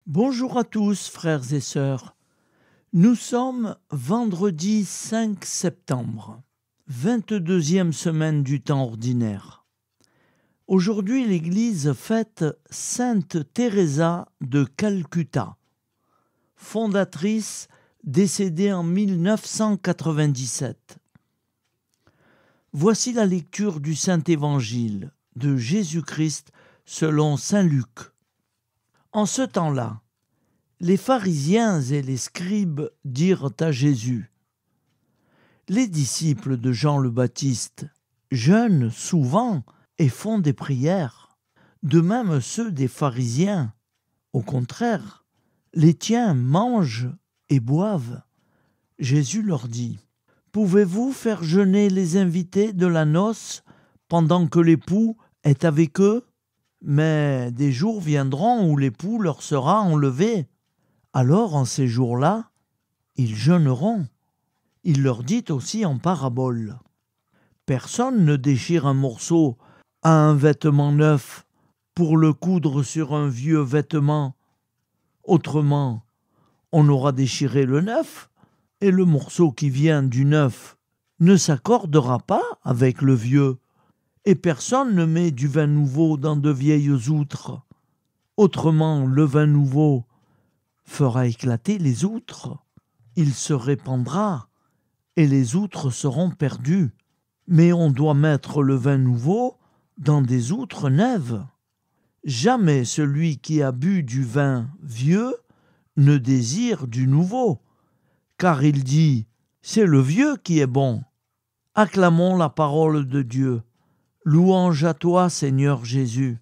Bonjour à tous, frères et sœurs. Nous sommes vendredi 5 septembre, 22e semaine du temps ordinaire. Aujourd'hui, l'Église fête Sainte Teresa de Calcutta, fondatrice décédée en 1997. Voici la lecture du Saint-Évangile de Jésus-Christ selon saint Luc. En ce temps-là, les pharisiens et les scribes dirent à Jésus : « Les disciples de Jean le Baptiste jeûnent souvent et font des prières, de même ceux des pharisiens. Au contraire, les tiens mangent et boivent. » Jésus leur dit : « Pouvez-vous faire jeûner les invités de la noce pendant que l'époux est avec eux ? Mais des jours viendront où l'époux leur sera enlevé. Alors, en ces jours-là, ils jeûneront. » Il leur dit aussi en parabole : « Personne ne déchire un morceau à un vêtement neuf pour le coudre sur un vieux vêtement. Autrement, on aura déchiré le neuf, et le morceau qui vient du neuf ne s'accordera pas avec le vieux. Et personne ne met du vin nouveau dans de vieilles outres. Autrement, le vin nouveau fera éclater les outres. Il se répandra, et les outres seront perdues. Mais on doit mettre le vin nouveau dans des outres neuves. Jamais celui qui a bu du vin vieux ne désire du nouveau, car il dit : c'est le vieux qui est bon. Acclamons la parole de Dieu. Louange à toi, Seigneur Jésus.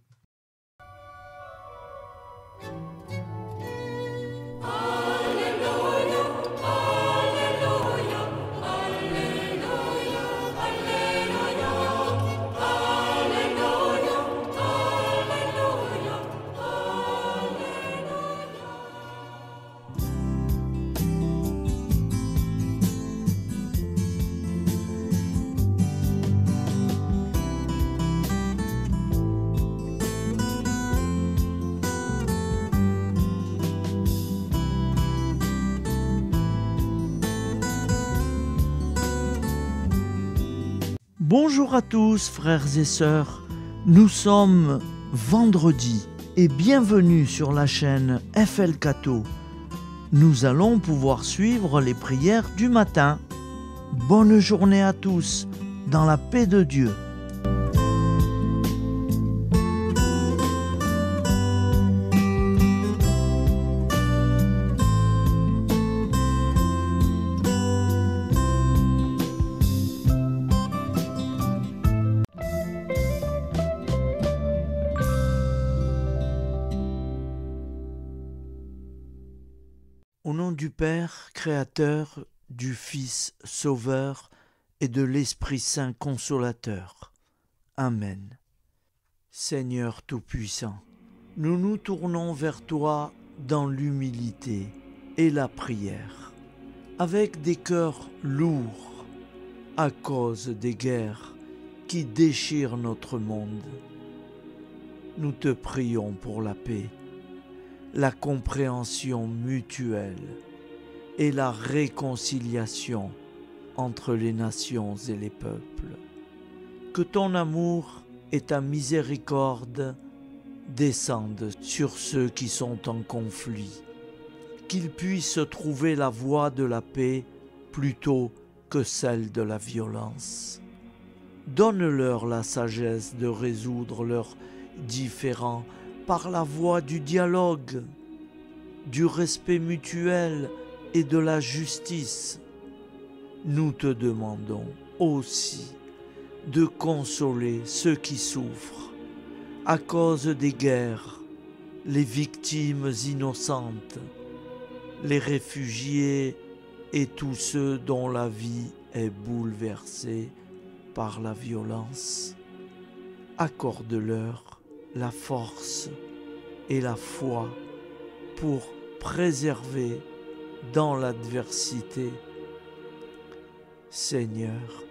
Bonjour à tous, frères et sœurs. Nous sommes vendredi et bienvenue sur la chaîne FL Cato. Nous allons pouvoir suivre les prières du matin. Bonne journée à tous, dans la paix de Dieu. Au nom du Père, Créateur, du Fils, Sauveur, et de l'Esprit Saint Consolateur. Amen. Seigneur Tout-Puissant, nous nous tournons vers toi dans l'humilité et la prière, avec des cœurs lourds, à cause des guerres qui déchirent notre monde. Nous te prions pour la paix, la compréhension mutuelle et la réconciliation entre les nations et les peuples. Que ton amour et ta miséricorde descendent sur ceux qui sont en conflit, qu'ils puissent trouver la voie de la paix plutôt que celle de la violence. Donne-leur la sagesse de résoudre leurs différends par la voie du dialogue, du respect mutuel et de la justice. Nous te demandons aussi de consoler ceux qui souffrent à cause des guerres, les victimes innocentes, les réfugiés et tous ceux dont la vie est bouleversée par la violence. Accorde-leur la force et la foi pour préserver dans l'adversité. Seigneur,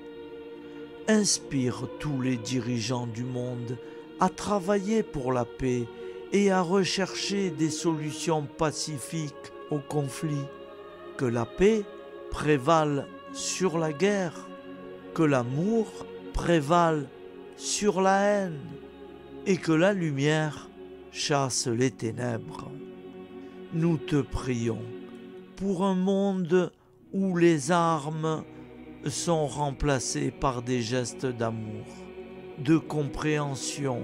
inspire tous les dirigeants du monde à travailler pour la paix et à rechercher des solutions pacifiques aux conflits. Que la paix prévale sur la guerre, que l'amour prévale sur la haine et que la lumière chasse les ténèbres. Nous te prions pour un monde où les armes sont remplacées par des gestes d'amour, de compréhension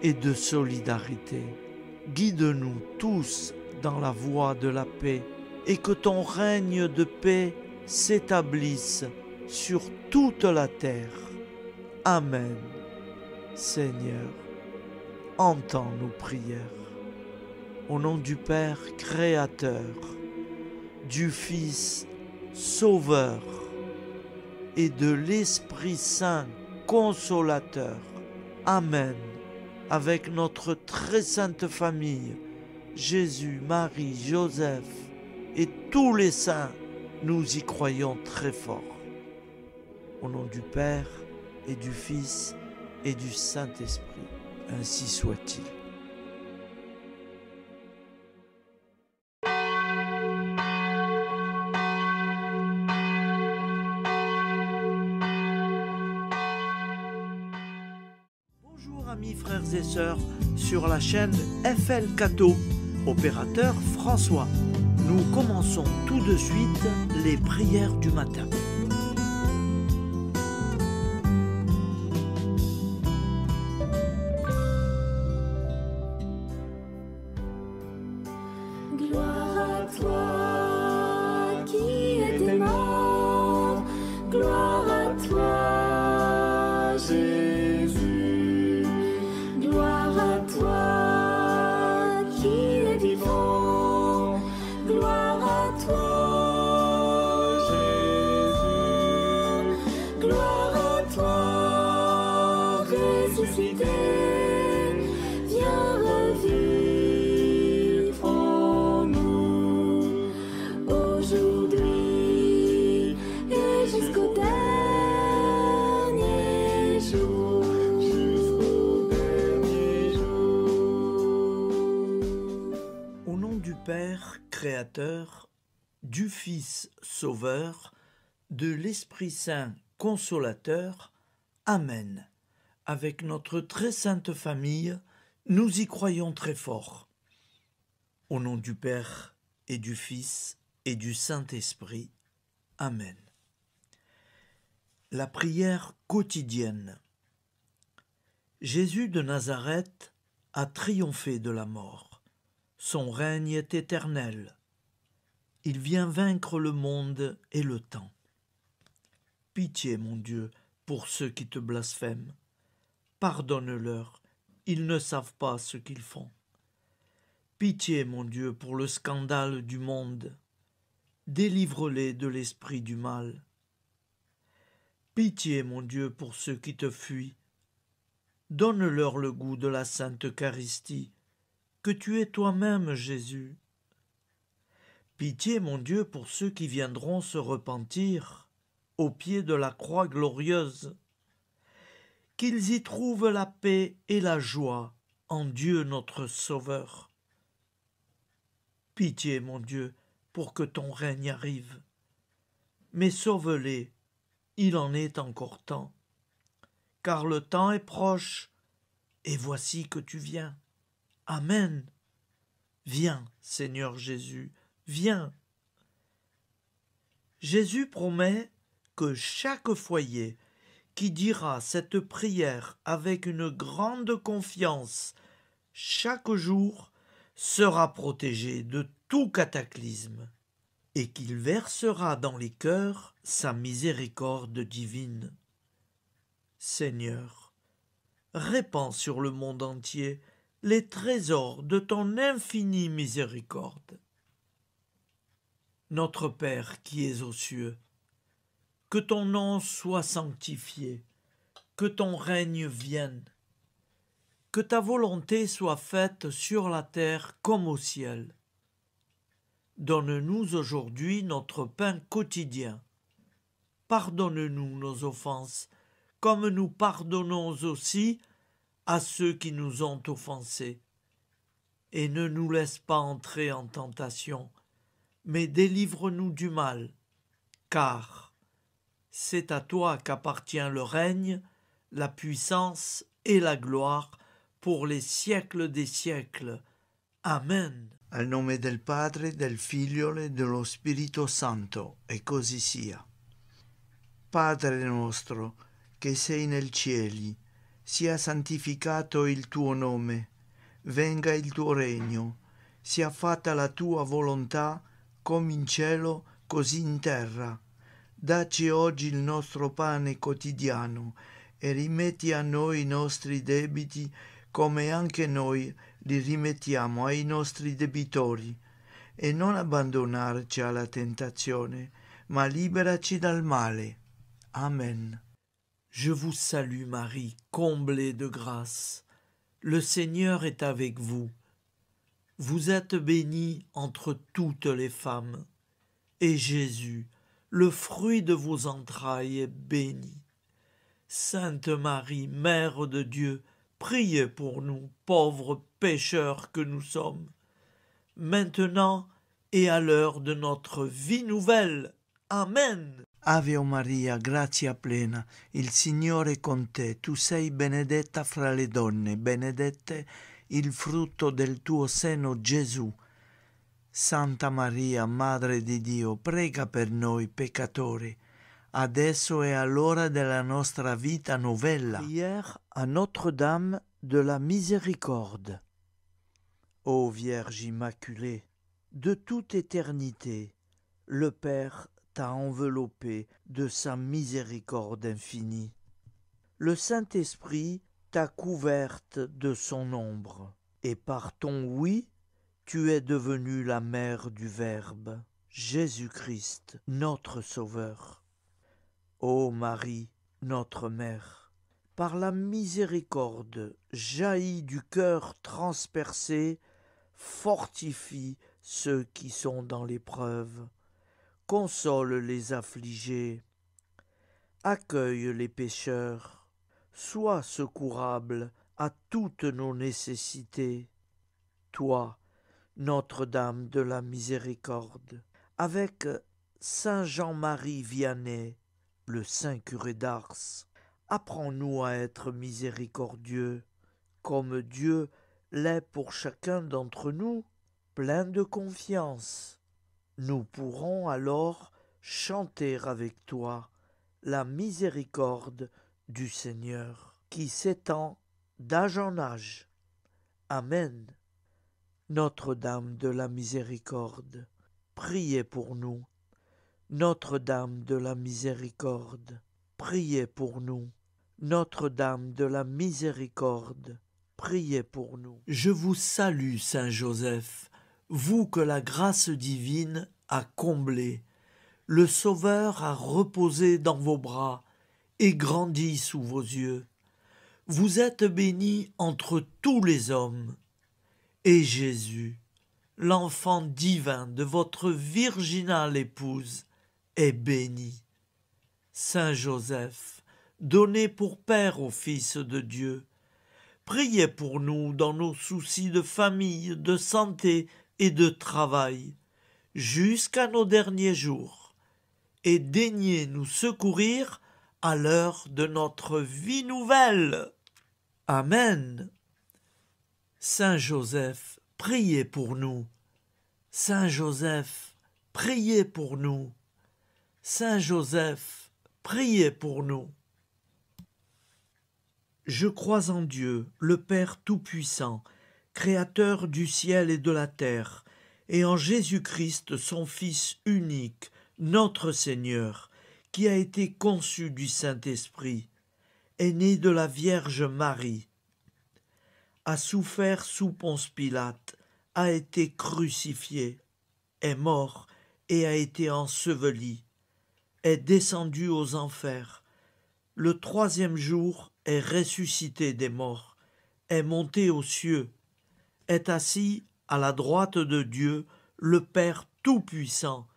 et de solidarité. Guide-nous tous dans la voie de la paix et que ton règne de paix s'établisse sur toute la terre. Amen. Seigneur, entends nos prières. Au nom du Père Créateur, du Fils Sauveur et de l'Esprit Saint Consolateur. Amen. Avec notre très sainte famille, Jésus, Marie, Joseph et tous les saints, nous y croyons très fort. Au nom du Père et du Fils et du Saint-Esprit, ainsi soit-il. Bonjour amis frères et sœurs sur la chaîne FL Cato, opérateur François. Nous commençons tout de suite les prières du matin. Gloire à toi qui es mort, gloire à toi Jésus, gloire à toi qui es vivant, gloire à toi Jésus, gloire à toi ressuscité, viens revivre. Père Créateur, du Fils Sauveur, de l'Esprit Saint Consolateur. Amen. Avec notre très sainte famille, nous y croyons très fort. Au nom du Père et du Fils et du Saint-Esprit. Amen. La prière quotidienne. Jésus de Nazareth a triomphé de la mort. Son règne est éternel. Il vient vaincre le monde et le temps. Pitié, mon Dieu, pour ceux qui te blasphèment. Pardonne-leur, ils ne savent pas ce qu'ils font. Pitié, mon Dieu, pour le scandale du monde. Délivre-les de l'esprit du mal. Pitié, mon Dieu, pour ceux qui te fuient. Donne-leur le goût de la Sainte Eucharistie, que tu es toi-même, Jésus. Pitié, mon Dieu, pour ceux qui viendront se repentir au pied de la croix glorieuse, qu'ils y trouvent la paix et la joie en Dieu notre Sauveur. Pitié, mon Dieu, pour que ton règne arrive. Mais sauve-les, il en est encore temps, car le temps est proche, et voici que tu viens. Amen. Viens, Seigneur Jésus, viens. Jésus promet que chaque foyer qui dira cette prière avec une grande confiance chaque jour sera protégé de tout cataclysme et qu'il versera dans les cœurs sa miséricorde divine. Seigneur, répands sur le monde entier les trésors de ton infinie miséricorde. Notre Père qui es aux cieux, que ton nom soit sanctifié, que ton règne vienne, que ta volonté soit faite sur la terre comme au ciel. Donne-nous aujourd'hui notre pain quotidien. Pardonne-nous nos offenses, comme nous pardonnons aussi à ceux qui nous ont offensés. et ne nous laisse pas entrer en tentation, mais délivre-nous du mal, car c'est à toi qu'appartient le règne, la puissance et la gloire pour les siècles des siècles. Amen. Al nome del Padre, del Figlio e dello Spirito Santo, e così sia. Padre nostro, che sei nel cieli, sia santificato il tuo nome, venga il tuo regno, sia fatta la tua volontà, come in cielo, così in terra. Dacci oggi il nostro pane quotidiano e rimetti a noi i nostri debiti, come anche noi li rimettiamo ai nostri debitori, e non abbandonarci alla tentazione, ma liberaci dal male. Amen. Je vous salue Marie, comblée de grâce. Le Seigneur est avec vous. Vous êtes bénie entre toutes les femmes, et Jésus, le fruit de vos entrailles, est béni. Sainte Marie, Mère de Dieu, priez pour nous, pauvres pécheurs que nous sommes, maintenant et à l'heure de notre vie nouvelle. Amen. Ave Maria, grazia plena, il Signore è con te, tu sei benedetta fra le donne, benedetto il frutto del tuo seno, Gesù. Santa Maria, Madre di Dio, prega per noi peccatori, adesso e all'ora della nostra vita novella. Prière à Notre-Dame de la Miséricorde. Ô Vierge Immaculée, De toute éternité, le Père t'a enveloppé de sa miséricorde infinie. Le Saint-Esprit t'a couverte de son ombre, et par ton oui, tu es devenue la mère du Verbe, Jésus-Christ, notre Sauveur. Ô Marie, notre Mère, par la miséricorde jaillie du cœur transpercé, fortifie ceux qui sont dans l'épreuve, console les affligés, accueille les pécheurs, sois secourable à toutes nos nécessités. Toi, Notre-Dame de la Miséricorde, avec Saint Jean-Marie Vianney, le Saint curé d'Ars, apprends-nous à être miséricordieux, comme Dieu l'est pour chacun d'entre nous, plein de confiance. Nous pourrons alors chanter avec toi la miséricorde du Seigneur, qui s'étend d'âge en âge. Amen. Notre-Dame de la Miséricorde, priez pour nous. Notre-Dame de la Miséricorde, priez pour nous. Notre-Dame de la Miséricorde, priez pour nous. Je vous salue, Saint Joseph, vous que la grâce divine a comblé. Le Sauveur a reposé dans vos bras et grandi sous vos yeux. Vous êtes béni entre tous les hommes. Et Jésus, l'enfant divin de votre virginale épouse, est béni. Saint Joseph, donné pour Père au Fils de Dieu, priez pour nous dans nos soucis de famille, de santé et de travail, jusqu'à nos derniers jours, et daignez nous secourir à l'heure de notre vie nouvelle. Amen. Saint Joseph, priez pour nous. Saint Joseph, priez pour nous. Saint Joseph, priez pour nous. Je crois en Dieu, le Père Tout-Puissant, Créateur du ciel et de la terre, et en Jésus-Christ, son Fils unique, notre Seigneur, qui a été conçu du Saint-Esprit, est né de la Vierge Marie, a souffert sous Ponce Pilate, a été crucifié, est mort et a été enseveli, est descendu aux enfers, le troisième jour est ressuscité des morts, est monté aux cieux, est assis à la droite de Dieu, le Père Tout-Puissant,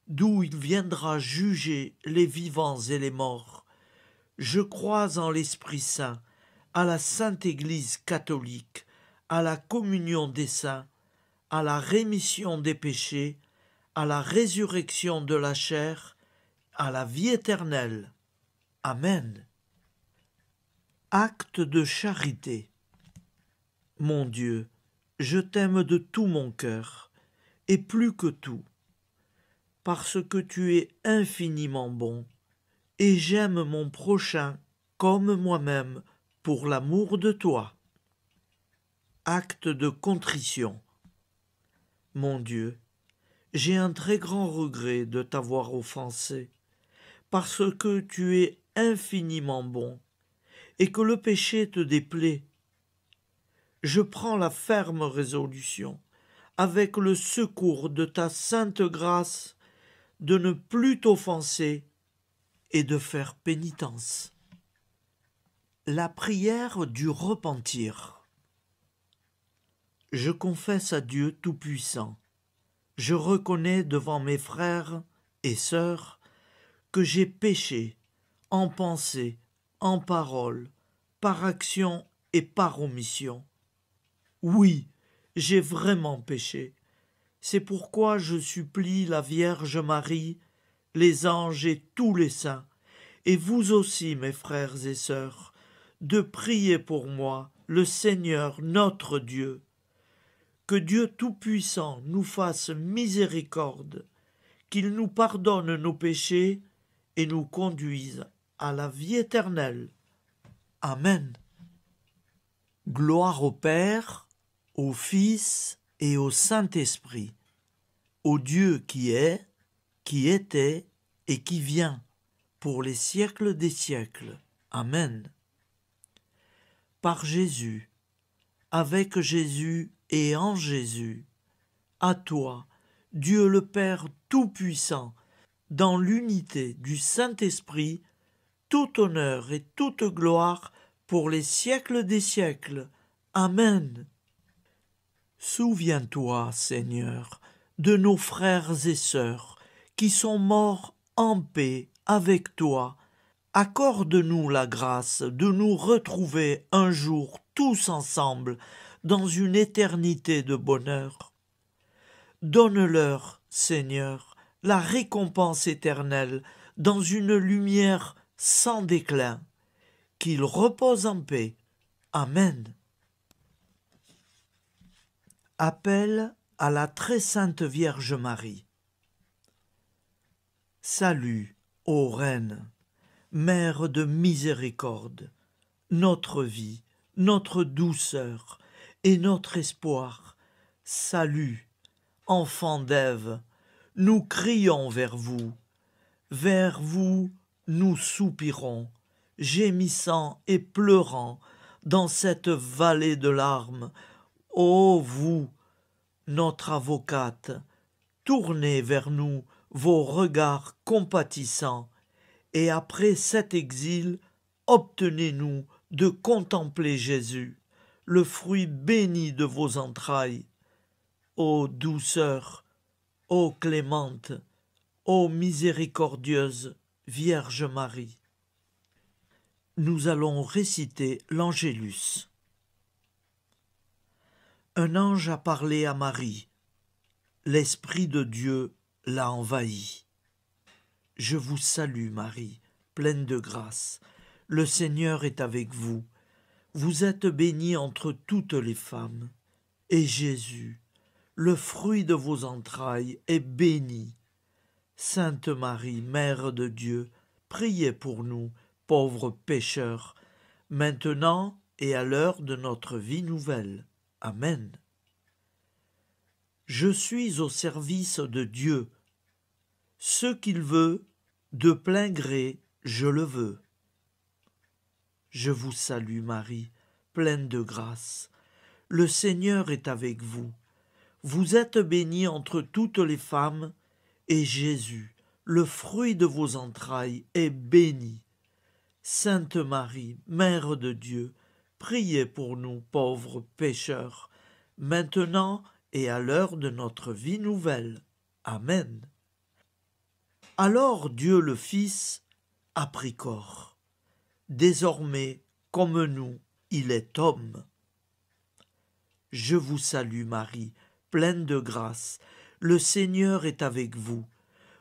d'où il viendra juger les vivants et les morts. Je crois en l'Esprit Saint, à la Sainte Église catholique, à la communion des saints, à la rémission des péchés, à la résurrection de la chair, à la vie éternelle. Amen. Acte de charité. Mon Dieu, je t'aime de tout mon cœur, et plus que tout, parce que tu es infiniment bon, et j'aime mon prochain comme moi-même pour l'amour de toi. Acte de contrition. Mon Dieu, j'ai un très grand regret de t'avoir offensé, parce que tu es infiniment bon, et que le péché te déplaît. Je prends la ferme résolution, avec le secours de ta sainte grâce, de ne plus t'offenser et de faire pénitence. La prière du repentir. Je confesse à Dieu Tout-Puissant, je reconnais devant mes frères et sœurs que j'ai péché en pensée, en parole, par action et par omission. Oui, j'ai vraiment péché. C'est pourquoi je supplie la Vierge Marie, les anges et tous les saints, et vous aussi, mes frères et sœurs, de prier pour moi, le Seigneur notre Dieu. Que Dieu Tout-Puissant nous fasse miséricorde, qu'il nous pardonne nos péchés et nous conduise à la vie éternelle. Amen. Gloire au Père, au Fils et au Saint-Esprit, au Dieu qui est, qui était et qui vient, pour les siècles des siècles. Amen. Par Jésus, avec Jésus et en Jésus, à toi, Dieu le Père Tout-Puissant, dans l'unité du Saint-Esprit, tout honneur et toute gloire pour les siècles des siècles. Amen. Souviens-toi, Seigneur, de nos frères et sœurs qui sont morts en paix avec toi. Accorde-nous la grâce de nous retrouver un jour tous ensemble dans une éternité de bonheur. Donne-leur, Seigneur, la récompense éternelle dans une lumière sans déclin. Qu'ils reposent en paix. Amen. Appel à la très sainte Vierge Marie. Salut, ô Reine, Mère de miséricorde, notre vie, notre douceur et notre espoir. Salut, enfants d'Ève, nous crions vers vous. Vers vous, nous soupirons, gémissant et pleurant dans cette vallée de larmes. Ô vous, notre avocate, tournez vers nous vos regards compatissants, et après cet exil, obtenez-nous de contempler Jésus, le fruit béni de vos entrailles. Ô douceur, ô clémente, ô miséricordieuse Vierge Marie. Nous allons réciter l'Angélus. Un ange a parlé à Marie. L'Esprit de Dieu l'a envahie. Je vous salue, Marie, pleine de grâce. Le Seigneur est avec vous. Vous êtes bénie entre toutes les femmes. Et Jésus, le fruit de vos entrailles, est béni. Sainte Marie, Mère de Dieu, priez pour nous, pauvres pécheurs, maintenant et à l'heure de notre vie nouvelle. Amen. Je suis au service de Dieu. Ce qu'il veut, de plein gré, je le veux. Je vous salue, Marie, pleine de grâce. Le Seigneur est avec vous. Vous êtes bénie entre toutes les femmes, et Jésus, le fruit de vos entrailles, est béni. Sainte Marie, Mère de Dieu, priez pour nous pauvres pécheurs, maintenant et à l'heure de notre vie nouvelle. Amen. Alors Dieu le Fils a pris corps. Désormais, comme nous, il est homme. Je vous salue Marie, pleine de grâce. Le Seigneur est avec vous.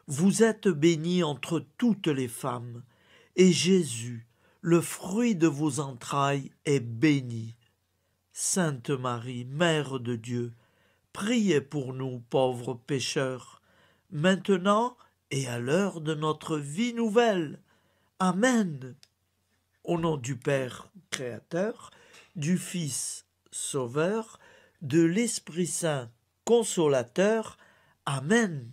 Vous êtes bénie entre toutes les femmes, et Jésus, le fruit de vos entrailles, est béni. Sainte Marie, Mère de Dieu, priez pour nous pauvres pécheurs, maintenant et à l'heure de notre vie nouvelle. Amen. Au nom du Père Créateur, du Fils Sauveur, de l'Esprit Saint Consolateur. Amen.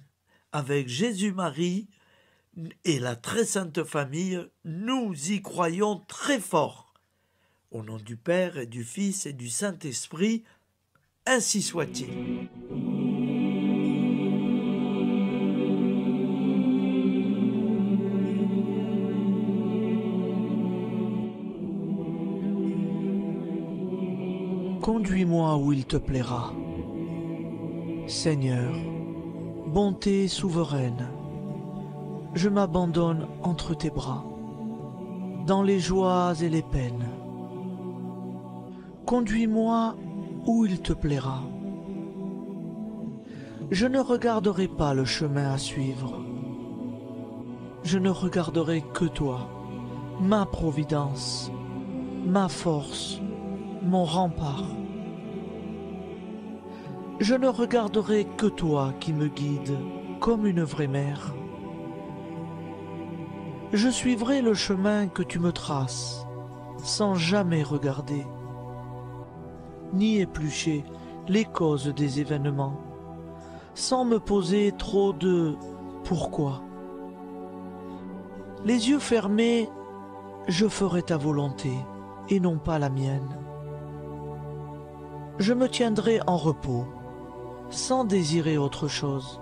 Avec Jésus-Marie et la très sainte famille, nous y croyons très fort. Au nom du Père et du Fils et du Saint-Esprit, ainsi soit-il. Conduis-moi où il te plaira. Seigneur, bonté souveraine, je m'abandonne entre tes bras, dans les joies et les peines. Conduis-moi où il te plaira. Je ne regarderai pas le chemin à suivre. Je ne regarderai que toi, ma providence, ma force, mon rempart. Je ne regarderai que toi qui me guides comme une vraie mère. Je suivrai le chemin que tu me traces, sans jamais regarder, ni éplucher les causes des événements, sans me poser trop de « pourquoi ». Les yeux fermés, je ferai ta volonté et non pas la mienne. Je me tiendrai en repos, sans désirer autre chose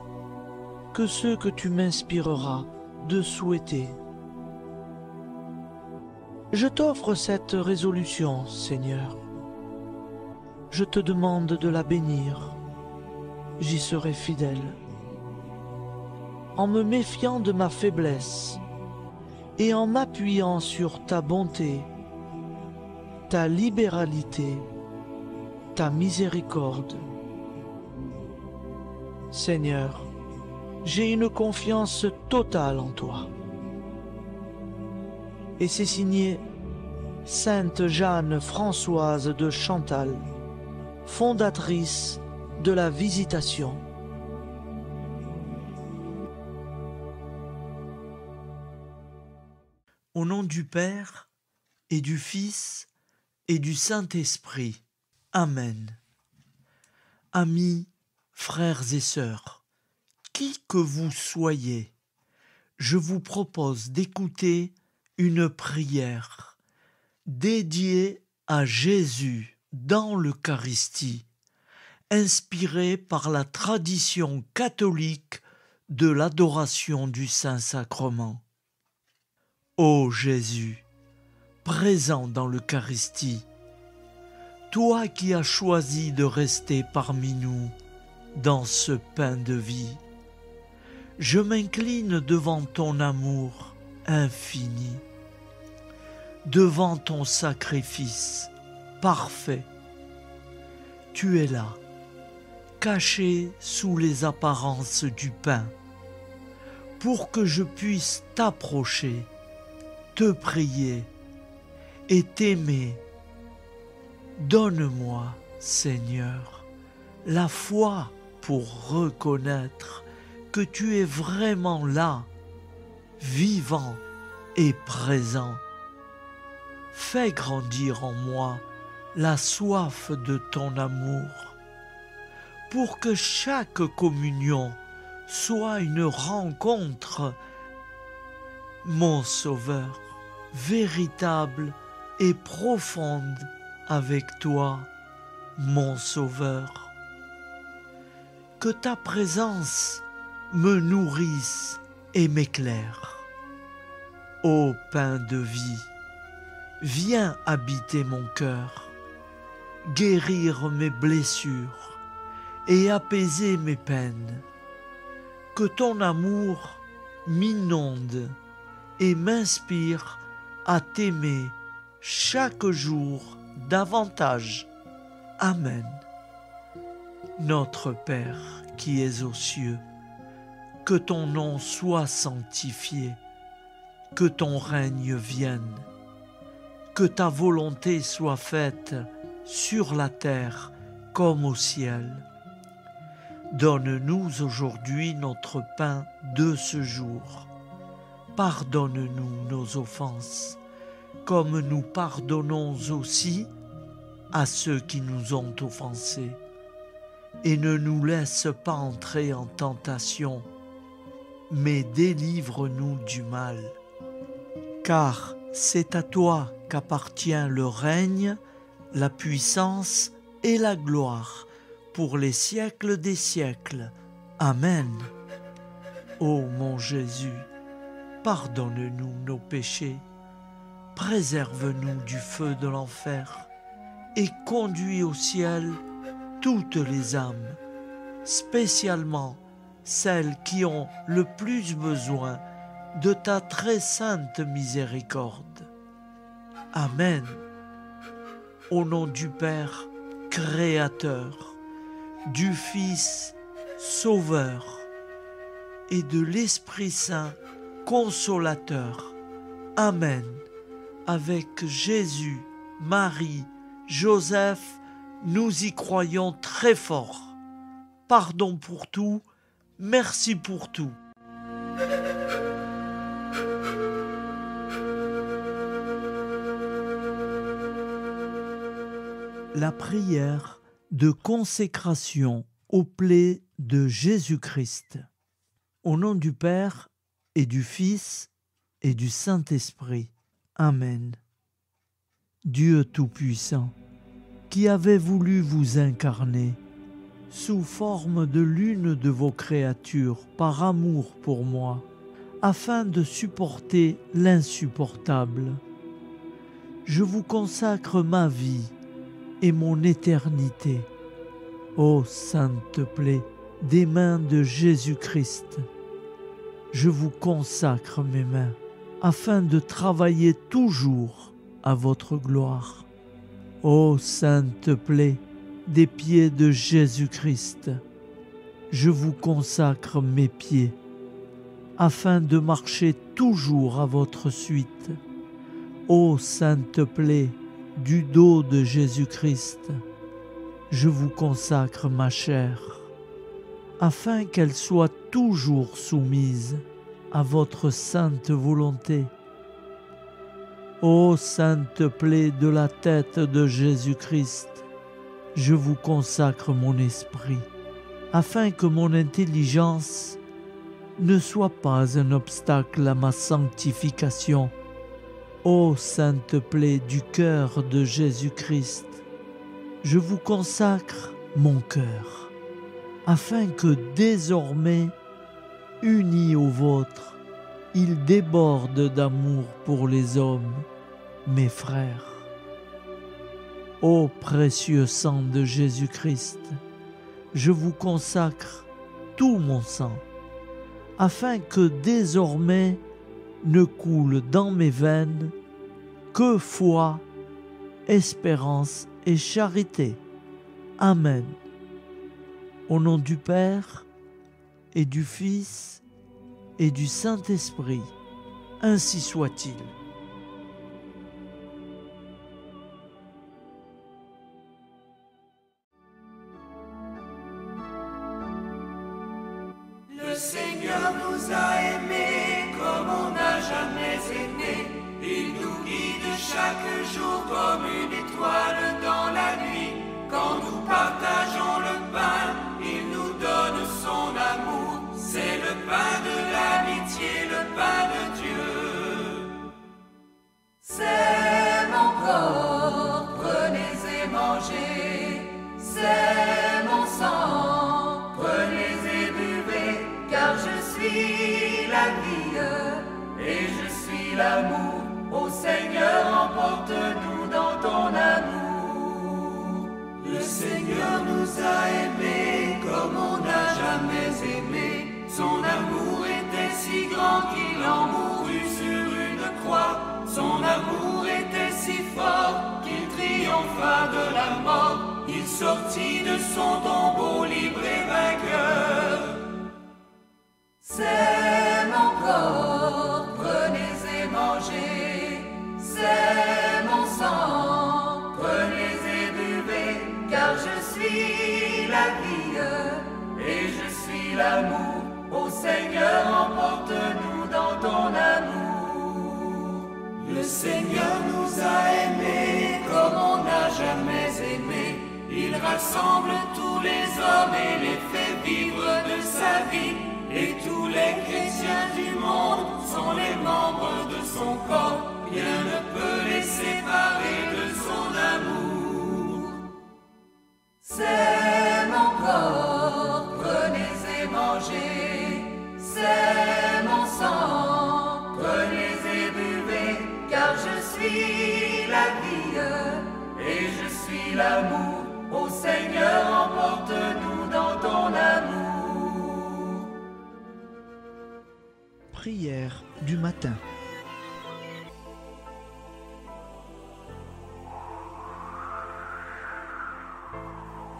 que ce que tu m'inspireras de souhaiter. Je t'offre cette résolution, Seigneur. Je te demande de la bénir. J'y serai fidèle. En me méfiant de ma faiblesse et en m'appuyant sur ta bonté, ta libéralité, ta miséricorde. Seigneur, j'ai une confiance totale en toi. Et c'est signé Sainte Jeanne Françoise de Chantal, fondatrice de la Visitation. Au nom du Père et du Fils et du Saint-Esprit. Amen. Amis, frères et sœurs, qui que vous soyez, je vous propose d'écouter une prière dédiée à Jésus dans l'Eucharistie, inspirée par la tradition catholique de l'adoration du Saint-Sacrement. Ô Jésus, présent dans l'Eucharistie, toi qui as choisi de rester parmi nous dans ce pain de vie, je m'incline devant ton amour infini, devant ton sacrifice parfait. Tu es là, caché sous les apparences du pain, pour que je puisse t'approcher, te prier et t'aimer. Donne-moi, Seigneur, la foi pour reconnaître que tu es vraiment là, vivant et présent. Fais grandir en moi la soif de ton amour, pour que chaque communion soit une rencontre, mon Sauveur, véritable et profonde avec toi, mon Sauveur. Que ta présence me nourrisse et m'éclaire. Ô pain de vie, viens habiter mon cœur, guérir mes blessures et apaiser mes peines. Que ton amour m'inonde et m'inspire à t'aimer chaque jour davantage. Amen. Notre Père qui es aux cieux, que ton nom soit sanctifié, que ton règne vienne, que ta volonté soit faite sur la terre comme au ciel. Donne-nous aujourd'hui notre pain de ce jour. Pardonne-nous nos offenses, comme nous pardonnons aussi à ceux qui nous ont offensés. Et ne nous laisse pas entrer en tentation, mais délivre-nous du mal. Car c'est à toi qu'appartient le règne, la puissance et la gloire pour les siècles des siècles. Amen. Ô mon Jésus, pardonne-nous nos péchés, préserve-nous du feu de l'enfer et conduis au ciel toutes les âmes, spécialement celles qui ont le plus besoin de ta très sainte miséricorde. Amen. Au nom du Père Créateur, du Fils Sauveur et de l'Esprit Saint Consolateur. Amen. Avec Jésus, Marie, Joseph, nous y croyons très fort. Pardon pour tout, merci pour tout. La prière de consécration aux plaies de Jésus-Christ. Au nom du Père et du Fils et du Saint-Esprit. Amen. Dieu Tout-Puissant, qui avez voulu vous incarner sous forme de l'une de vos créatures par amour pour moi, afin de supporter l'insupportable. Je vous consacre ma vie et mon éternité. Ô sainte plaie des mains de Jésus-Christ, je vous consacre mes mains, afin de travailler toujours à votre gloire. Ô sainte plaie des pieds de Jésus-Christ, je vous consacre mes pieds, afin de marcher toujours à votre suite. Ô sainte plaie du dos de Jésus-Christ, je vous consacre ma chair, afin qu'elle soit toujours soumise à votre sainte volonté. Ô sainte plaie de la tête de Jésus-Christ, je vous consacre mon esprit, afin que mon intelligence ne soit pas un obstacle à ma sanctification. Ô sainte plaie du cœur de Jésus-Christ, je vous consacre mon cœur, afin que désormais, uni au vôtre, il déborde d'amour pour les hommes, mes frères. Ô précieux sang de Jésus-Christ, je vous consacre tout mon sang, afin que désormais ne coule dans mes veines que foi, espérance et charité. Amen. Au nom du Père et du Fils et du Saint-Esprit, ainsi soit-il. Le Seigneur nous a aimés comme on n'a jamais aimé. Il nous guide chaque jour comme une étoile dans la nuit. Quand nous partageons le pain, il nous donne son amour. C'est le pain de l'amitié, le pain de Dieu. C'est mon corps, prenez et mangez. C'est mon sang, prenez et buvez. Car je suis la vie et je suis l'amour. Ô Seigneur, emporte-nous dans ton amour. Le Seigneur nous a aimés comme on n'a jamais aimé. Son amour était si grand qu'il en mourut sur une croix. Son amour était si fort qu'il triompha de la mort. Il sortit de son tombeau l'amour. Ô Seigneur, emporte-nous dans ton amour. Le Seigneur nous a aimés comme on n'a jamais aimé. Il rassemble tous les hommes et les fait vivre de sa vie. Et tous les chrétiens du monde sont les membres de son corps. Rien ne peut les séparer de son amour. C'est mon corps, prenez et mangez. C'est mon sang, prenez et buvez. Car je suis la vie et je suis l'amour. Ô Seigneur, emporte-nous dans ton amour. Prière du matin.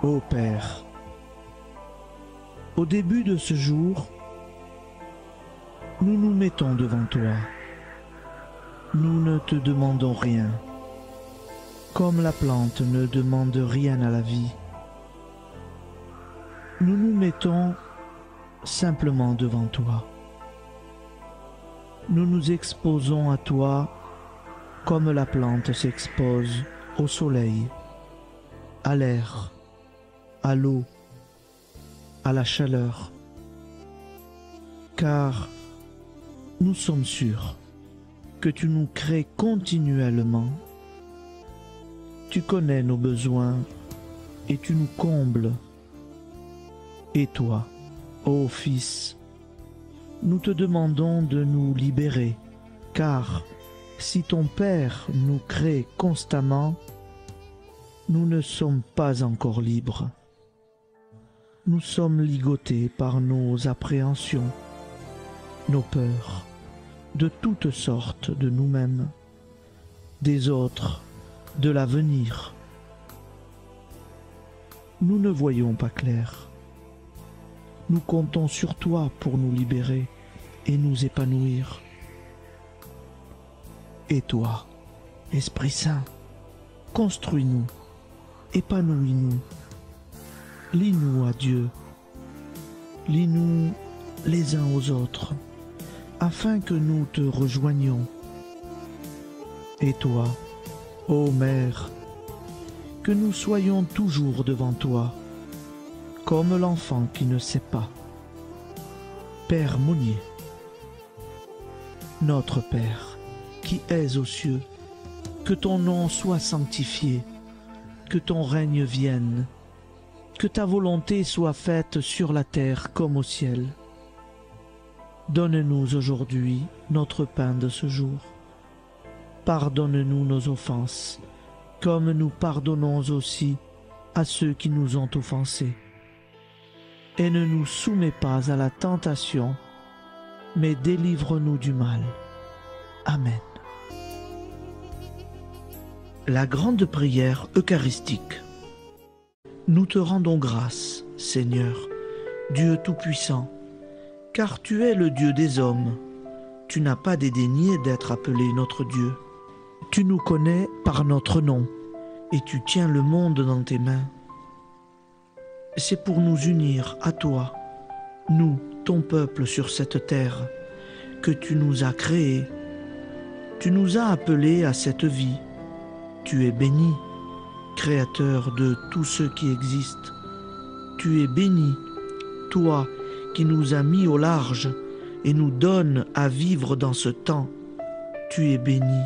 Ô Père, au début de ce jour, nous nous mettons devant toi. Nous ne te demandons rien, comme la plante ne demande rien à la vie. Nous nous mettons simplement devant toi. Nous nous exposons à toi comme la plante s'expose au soleil, à l'air, à l'eau, à la chaleur. Car nous sommes sûrs que tu nous crées continuellement. Tu connais nos besoins et tu nous combles. Et toi, ô Fils, nous te demandons de nous libérer, car si ton Père nous crée constamment, nous ne sommes pas encore libres. Nous sommes ligotés par nos appréhensions, nos peurs, de toutes sortes de nous-mêmes, des autres, de l'avenir. Nous ne voyons pas clair. Nous comptons sur toi pour nous libérer et nous épanouir. Et toi, Esprit Saint, construis-nous, épanouis-nous, lie-nous à Dieu, lie-nous les uns aux autres, afin que nous te rejoignions. Et toi, ô Mère, que nous soyons toujours devant toi, comme l'enfant qui ne sait pas. Père Monnier, notre Père, qui es aux cieux, que ton nom soit sanctifié, que ton règne vienne, que ta volonté soit faite sur la terre comme au ciel. Donne-nous aujourd'hui notre pain de ce jour. Pardonne-nous nos offenses, comme nous pardonnons aussi à ceux qui nous ont offensés. Et ne nous soumets pas à la tentation, mais délivre-nous du mal. Amen. La grande prière eucharistique. Nous te rendons grâce, Seigneur, Dieu Tout-Puissant, car tu es le Dieu des hommes. Tu n'as pas dédaigné d'être appelé notre Dieu. Tu nous connais par notre nom, et tu tiens le monde dans tes mains. C'est pour nous unir à toi, nous, ton peuple sur cette terre, que tu nous as créés. Tu nous as appelés à cette vie. Tu es béni, Créateur de tout ce qui existe. Tu es béni, toi qui nous as mis au large et nous donnes à vivre dans ce temps. Tu es béni.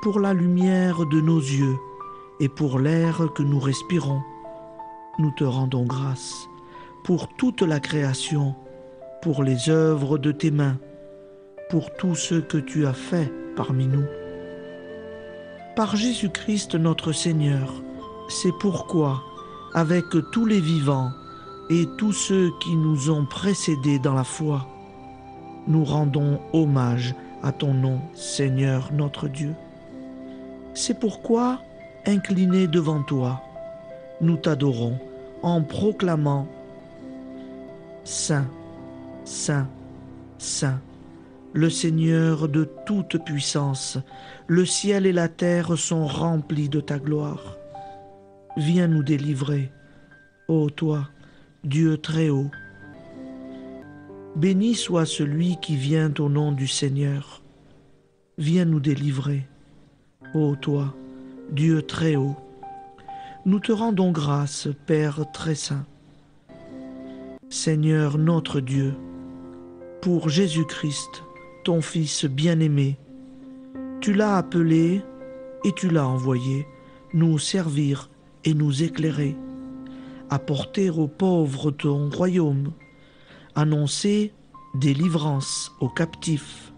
Pour la lumière de nos yeux et pour l'air que nous respirons, nous te rendons grâce. Pour toute la création, pour les œuvres de tes mains, pour tout ce que tu as fait parmi nous. Par Jésus-Christ notre Seigneur, c'est pourquoi, avec tous les vivants et tous ceux qui nous ont précédés dans la foi, nous rendons hommage à ton nom, Seigneur notre Dieu. C'est pourquoi, inclinés devant toi, nous t'adorons en proclamant « Saint, Saint, Saint ». Le Seigneur de toute puissance, le ciel et la terre sont remplis de ta gloire. Viens nous délivrer, ô toi, Dieu très haut, Béni soit celui qui vient au nom du Seigneur. Viens nous délivrer. Ô toi, Dieu très haut, nous te rendons grâce, Père très saint. Seigneur notre Dieu, pour Jésus-Christ, ton Fils bien-aimé, tu l'as appelé et tu l'as envoyé nous servir et nous éclairer, apporter aux pauvres ton royaume, annoncer délivrance aux captifs,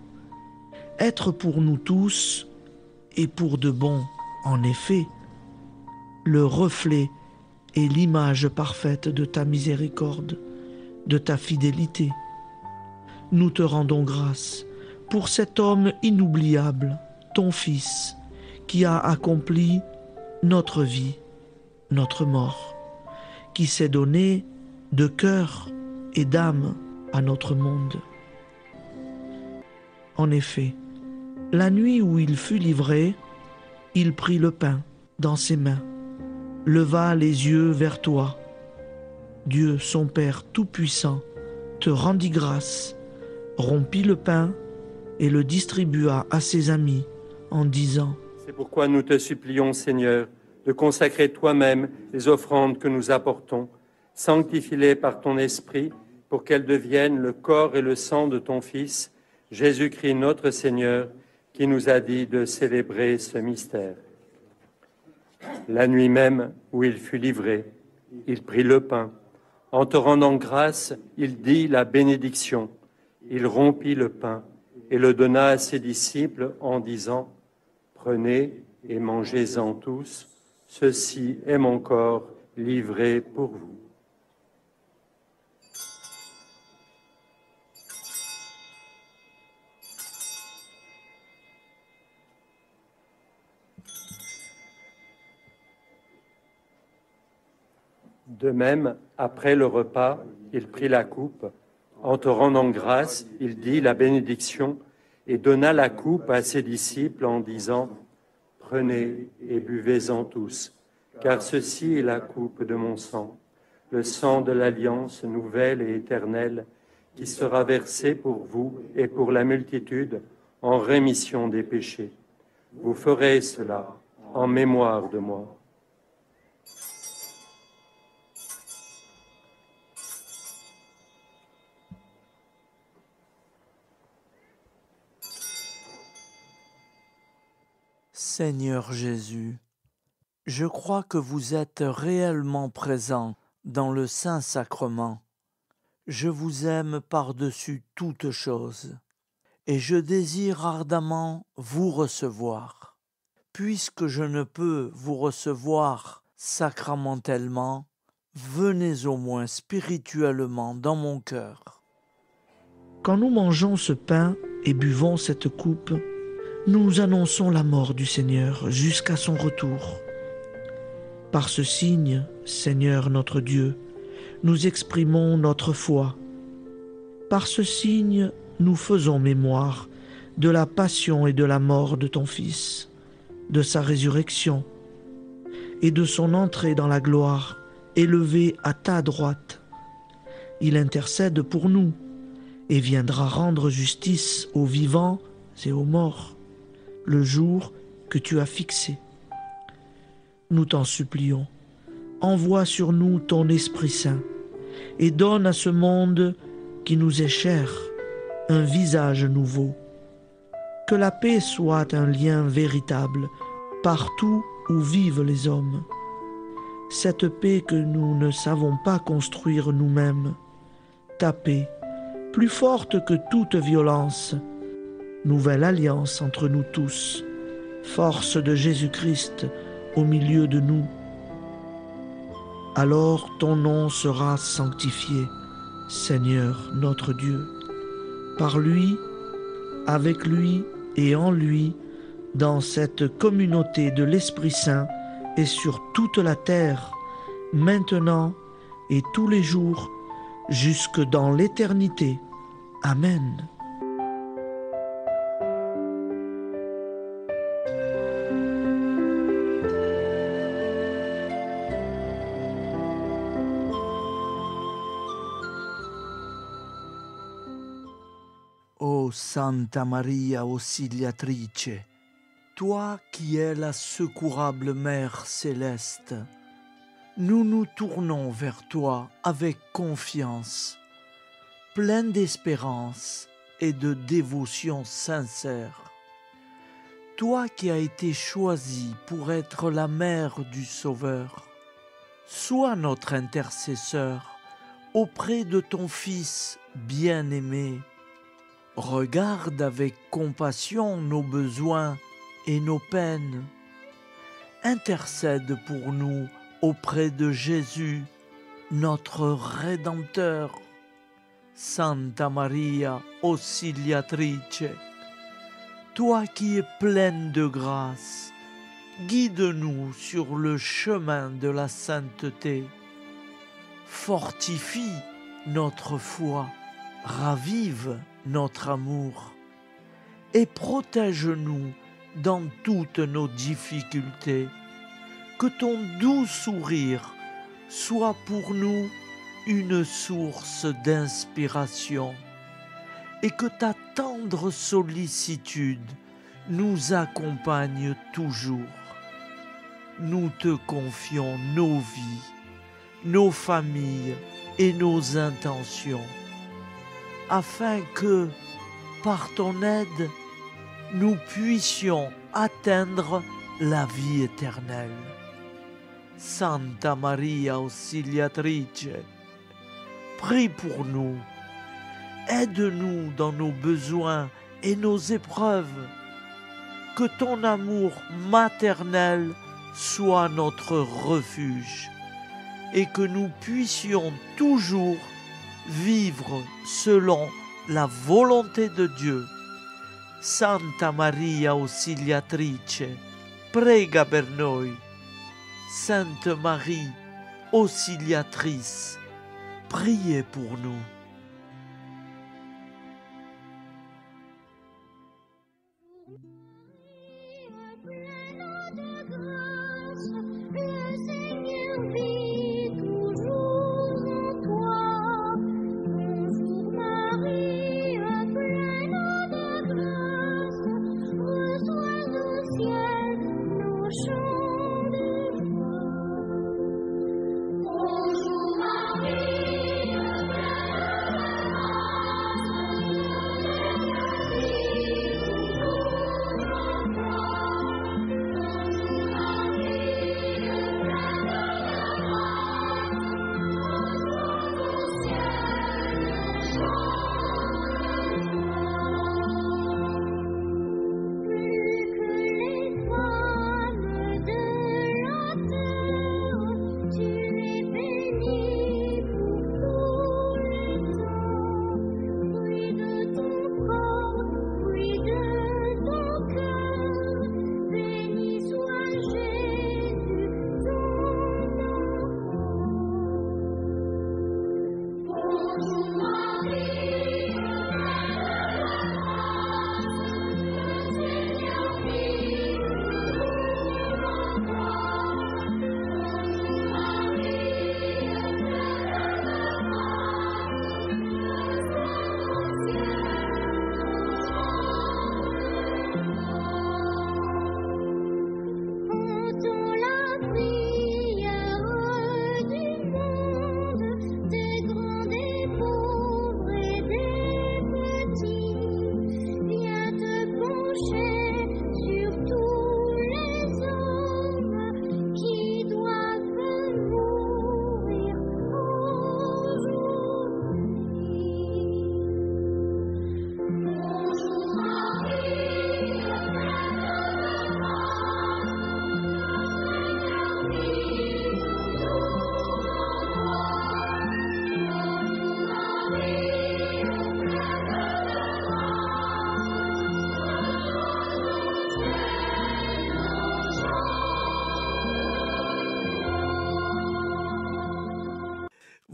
être pour nous tous et pour de bon, en effet, le reflet et l'image parfaite de ta miséricorde, de ta fidélité. Nous te rendons grâce pour cet homme inoubliable, ton Fils, qui a accompli notre vie, notre mort, qui s'est donné de cœur et d'âme à notre monde. En effet, la nuit où il fut livré, il prit le pain dans ses mains, leva les yeux vers toi. Dieu, son Père Tout-Puissant, te rendit grâce, rompit le pain et le distribua à ses amis en disant : C'est pourquoi nous te supplions, Seigneur, de consacrer toi-même les offrandes que nous apportons. Sanctifie-les par ton Esprit pour qu'elles deviennent le corps et le sang de ton Fils, Jésus-Christ notre Seigneur, qui nous a dit de célébrer ce mystère. La nuit même où il fut livré, il prit le pain. En te rendant grâce, il dit la bénédiction. Il rompit le pain et le donna à ses disciples en disant : Prenez et mangez-en tous, ceci est mon corps livré pour vous. De même, après le repas, il prit la coupe. En te rendant grâce, il dit la bénédiction et donna la coupe à ses disciples en disant : Prenez et buvez-en tous, car ceci est la coupe de mon sang, le sang de l'alliance nouvelle et éternelle, qui sera versé pour vous et pour la multitude en rémission des péchés. Vous ferez cela en mémoire de moi. Seigneur Jésus, je crois que vous êtes réellement présent dans le Saint-Sacrement. Je vous aime par-dessus toute chose et je désire ardemment vous recevoir. Puisque je ne peux vous recevoir sacramentellement, venez au moins spirituellement dans mon cœur. Quand nous mangeons ce pain et buvons cette coupe, nous annonçons la mort du Seigneur jusqu'à son retour. Par ce signe, Seigneur notre Dieu, nous exprimons notre foi. Par ce signe, nous faisons mémoire de la passion et de la mort de ton Fils, de sa résurrection et de son entrée dans la gloire, élevé à ta droite. Il intercède pour nous et viendra rendre justice aux vivants et aux morts, le jour que tu as fixé. Nous t'en supplions, envoie sur nous ton Esprit Saint et donne à ce monde qui nous est cher un visage nouveau. Que la paix soit un lien véritable partout où vivent les hommes. Cette paix que nous ne savons pas construire nous-mêmes, ta paix, plus forte que toute violence, nouvelle alliance entre nous tous, force de Jésus-Christ au milieu de nous. Alors ton nom sera sanctifié, Seigneur notre Dieu. Par lui, avec lui et en lui, dans cette communauté de l'Esprit Saint et sur toute la terre, maintenant et tous les jours, jusque dans l'éternité. Amen. Ô Santa Maria Auxiliatrice, toi qui es la secourable Mère céleste, nous nous tournons vers toi avec confiance, plein d'espérance et de dévotion sincère. Toi qui as été choisie pour être la mère du Sauveur, sois notre intercesseur auprès de ton Fils bien-aimé. Regarde avec compassion nos besoins et nos peines. Intercède pour nous auprès de Jésus, notre Rédempteur. Santa Maria Auxiliatrice, toi qui es pleine de grâce, guide-nous sur le chemin de la sainteté. Fortifie notre foi, ravive notre amour et protège-nous dans toutes nos difficultés. Que ton doux sourire soit pour nous une source d'inspiration et que ta tendre sollicitude nous accompagne toujours. Nous te confions nos vies, nos familles et nos intentions, afin que, par ton aide, nous puissions atteindre la vie éternelle. Santa Maria Auxiliatrice, prie pour nous, aide-nous dans nos besoins et nos épreuves, que ton amour maternel soit notre refuge et que nous puissions toujours vivre selon la volonté de Dieu. Santa Maria Auxiliatrice, prega per noi. Sainte Marie, Auxiliatrice, priez pour nous.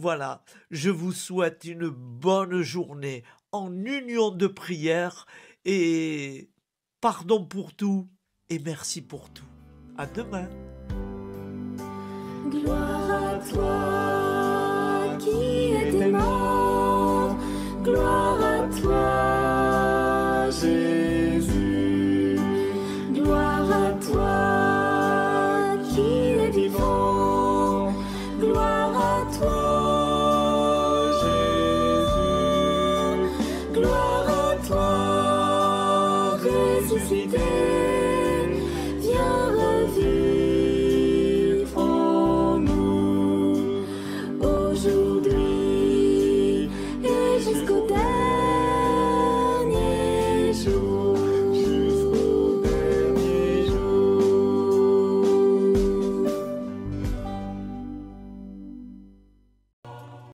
Voilà, je vous souhaite une bonne journée en union de prière et pardon pour tout et merci pour tout. À demain. Gloire à toi qui es mort, gloire à toi ressuscité.